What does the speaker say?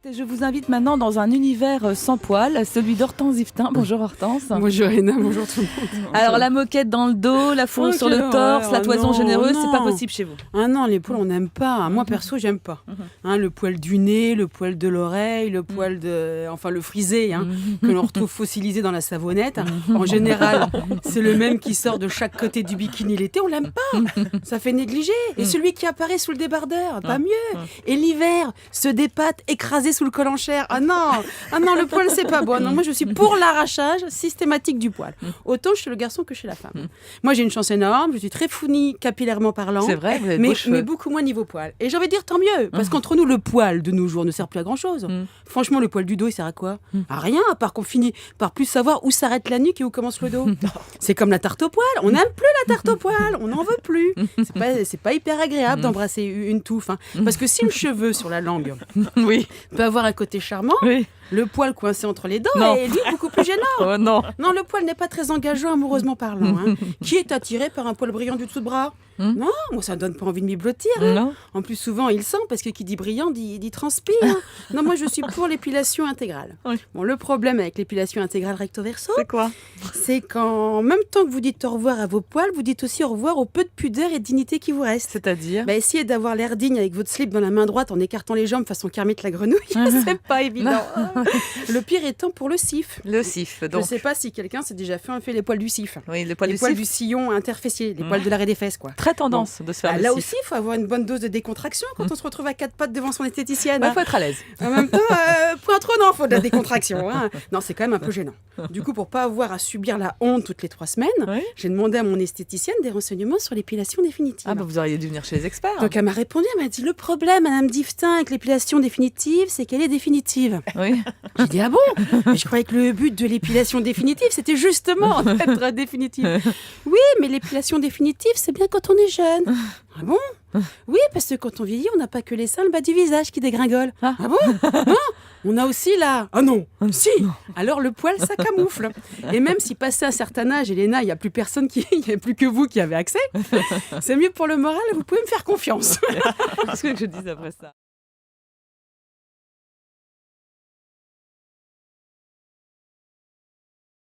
Et je vous invite maintenant dans un univers sans poils, celui d'Hortense Yvetin. Bonjour Hortense. Bonjour Héna, bonjour tout le monde. Alors la moquette dans le dos, la fourrure sur le torse, la toison généreuse, c'est pas possible chez vous. Ah non, les poils on n'aime pas. Moi perso j'aime pas. Le poil du nez, le poil de l'oreille, le poil de... Enfin le frisé, que l'on retrouve fossilisé dans la savonnette. En général, c'est le même qui sort de chaque côté du bikini l'été, on l'aime pas. Ça fait négliger. Et celui qui apparaît sous le débardeur, pas mieux. Et l'hiver, se dépâte écrasé sous le col en chair. Ah non, le poil c'est pas bon. Non, moi je suis pour l'arrachage systématique du poil. Autant chez le garçon que chez la femme. Moi j'ai une chance énorme, je suis très founie capillairement parlant. C'est vrai, vous avez beaux cheveux. Mais beaucoup moins niveau poil. Et j'ai envie de dire tant mieux, parce qu'entre nous le poil de nos jours ne sert plus à grand chose. Franchement le poil du dos il sert à quoi? À rien, à part qu'on finit par plus savoir où s'arrête la nuque et où commence le dos. C'est comme la tarte au poil, on n'aime plus la tarte au poil, on n'en veut plus. C'est pas hyper agréable d'embrasser une touffe. Parce que si le cheveu sur la langue peut avoir un côté charmant, le poil coincé entre les dents est lui beaucoup plus gênant. Oh non. Non, le poil n'est pas très engageant amoureusement parlant. Qui est attiré par un poil brillant du dessous de bras? Non, moi ça ne donne pas envie de m'y blottir. Non. En plus souvent il sent, parce que qui dit brillant dit transpire. Non, moi je suis pour l'épilation intégrale. Bon, le problème avec l'épilation intégrale recto verso, C'est quoi? c'est qu'en même temps que vous dites au revoir à vos poils, vous dites aussi au revoir au peu de pudeur et de dignité qui vous reste. C'est-à-dire Essayez d'avoir l'air digne avec votre slip dans la main droite en écartant les jambes façon Kermit la grenouille. C'est pas évident. Le pire étant pour le cif. Le cif, donc. Je sais pas si quelqu'un s'est déjà fait les poils du cif. Oui, les poils les du poils cif. du sillon interfessier, les poils de l'arrêt des fesses, quoi. Très tendance de se faire le Là cif. aussi, il faut avoir une bonne dose de décontraction quand on se retrouve à quatre pattes devant son esthéticienne. Il faut être à l'aise. En même temps, point trop, non, faut de la décontraction. Non, c'est quand même un peu gênant. Du coup, pour pas avoir à subir la honte toutes les 3 semaines, j'ai demandé à mon esthéticienne des renseignements sur l'épilation définitive. Ah bah vous auriez dû venir chez les experts. Donc elle m'a répondu, elle m'a dit, le problème, Madame Yvetin, avec l'épilation définitive, c'est qu'elle est définitive. Oui. J'ai dit, ah bon? Mais je croyais que le but de l'épilation définitive, c'était justement d'être définitive. Oui, mais l'épilation définitive, c'est bien quand on est jeune. Ah bon? Oui, parce que quand on vieillit, on n'a pas que les seins, le bas du visage qui dégringole. Ah bon? Non, on a aussi là. Ah non, si. Alors le poil, ça camoufle. Et même si passé un certain âge, Elena, il n'y a plus personne il n'y a plus que vous qui avez accès, c'est mieux pour le moral, vous pouvez me faire confiance. Qu'est-ce que je dis après ça?